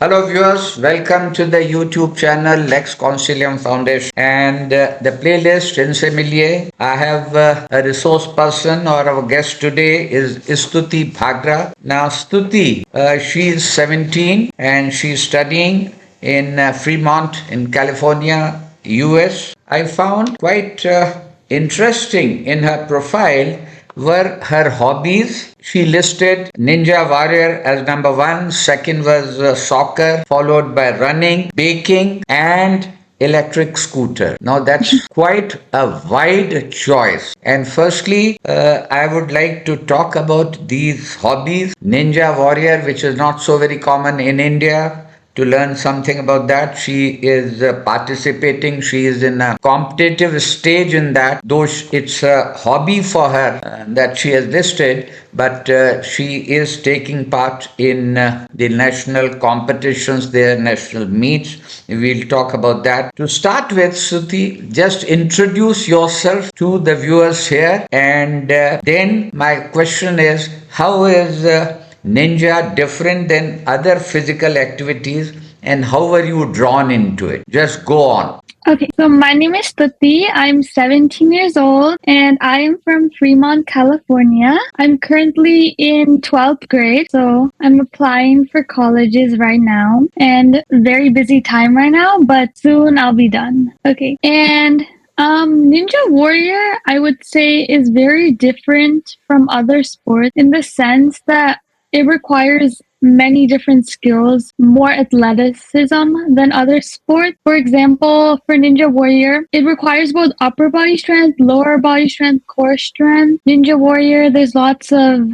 Hello viewers, welcome to the YouTube channel Lex Concilium Foundation and the playlist Insimilie. I have a resource person or our guest today is Stuti Bhagra. Now Stuti, she is 17 and she's studying in Fremont in California, US. I found quite interesting in her profile were her hobbies. She listed Ninja Warrior as number one, second was soccer, followed by running, baking, and electric scooter. Now that's quite a wide choice. And firstly, I would like to talk about these hobbies. Ninja Warrior, which is not so very common in India, to learn something about that. She is participating. She is in a competitive stage in that, though it's a hobby for her that she has listed, but she is taking part in the national competitions, their national meets. We'll talk about that. To start with, Suti, just introduce yourself to the viewers here, and then my question is, how is Ninja different than other physical activities and how were you drawn into it? Just go on. Okay, so my name is Stuti. I'm 17 years old and I am from Fremont, California. I'm currently in 12th grade, so I'm applying for colleges right now and very busy time right now, but soon I'll be done. Okay, and Ninja Warrior, I would say, is very different from other sports in the sense that it requires many different skills, more athleticism than other sports. For example, for Ninja Warrior, it requires both upper body strength, lower body strength, core strength. Ninja Warrior, there's lots of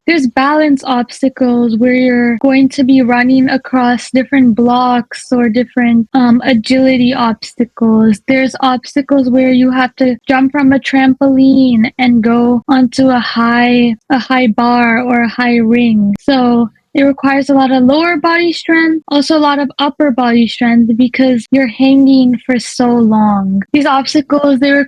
there's balance obstacles where you're going to be running across different blocks or different agility obstacles. There's obstacles where you have to jump from a trampoline and go onto a high bar or a high ring. So it requires a lot of lower body strength, also a lot of upper body strength because you're hanging for so long. These obstacles they're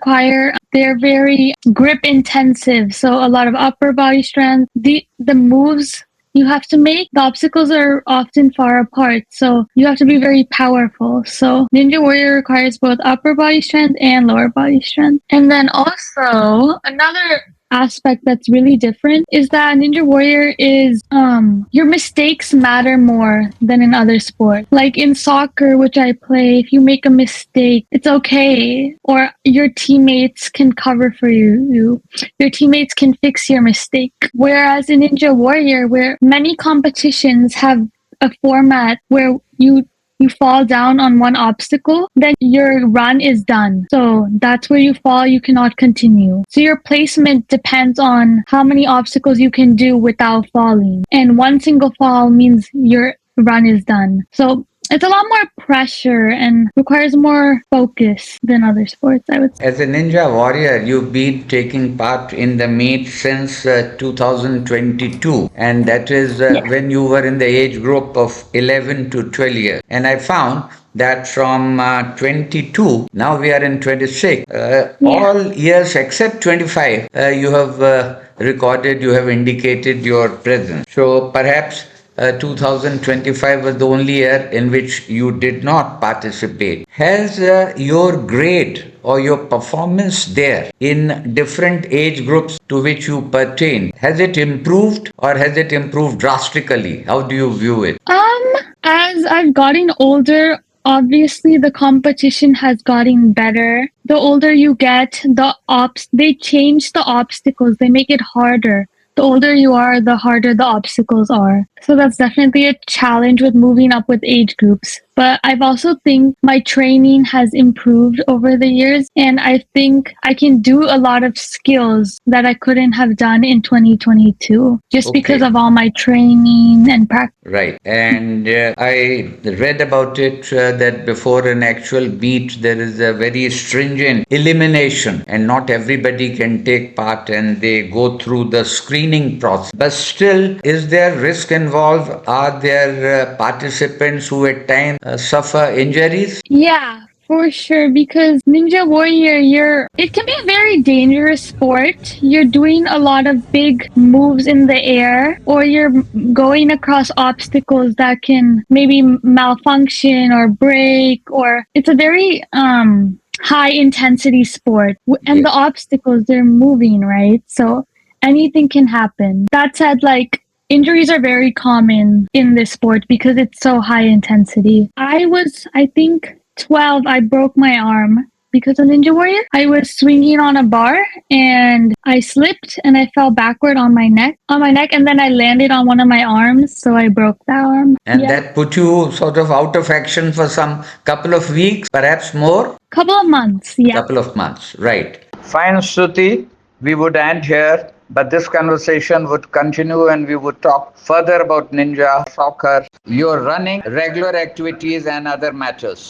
very grip intensive, so a lot of upper body strength. The moves you have to make, the obstacles are often far apart, so you have to be very powerful. So Ninja Warrior requires both upper body strength and lower body strength. And then also another aspect that's really different is that Ninja Warrior is your mistakes matter more than in other sports. Like in soccer, which I play, if you make a mistake, it's okay. Or your teammates can cover for you. Your teammates can fix your mistake. Whereas in Ninja Warrior, where many competitions have a format where you fall down on one obstacle, then your run is done. So that's where you fall, you cannot continue. So your placement depends on how many obstacles you can do without falling. And one single fall means your run is done. So it's a lot more pressure and requires more focus than other sports, I would say. As a Ninja Warrior, you've been taking part in the meet since 2022, and that is Yeah. when you were in the age group of 11 to 12 years. And I found that from 22, now we are in 26, all years except 25, you have recorded, you have indicated your presence. So perhaps 2025 was the only year in which you did not participate. Has your grade or your performance there in different age groups to which you pertain, has it improved or has it improved drastically? How do you view it? As I've gotten older, obviously the competition has gotten better. The older you get, they change the obstacles, they make it harder. The older you are, the harder the obstacles are. So that's definitely a challenge with moving up with age groups. But I've also think my training has improved over the years, and I think I can do a lot of skills that I couldn't have done in 2022 just because of all my training and practice. Right. And I read about it that before an actual beat, there is a very stringent elimination, and not everybody can take part and they go through the screening process. But still, is there risk involved? Are there participants who at times suffer injuries? Yeah, For sure, because Ninja Warrior, it can be a very dangerous sport. You're doing a lot of big moves in the air, or you're going across obstacles that can maybe malfunction or break, or it's a very high intensity sport. And the Yes. obstacles, they're moving, right? So anything can happen. That said, like, injuries are very common in this sport because it's so high intensity. I think, 12, I broke my arm because of Ninja Warrior. I was swinging on a bar and I slipped and I fell backward on my neck, and then I landed on one of my arms, so I broke that arm. And Yeah. that put you sort of out of action for some couple of weeks, perhaps more? Couple of months, yeah. Couple of months, right. Fine, Stuti. We would end here, but this conversation would continue and we would talk further about ninja, soccer, your running, regular activities, and other matters.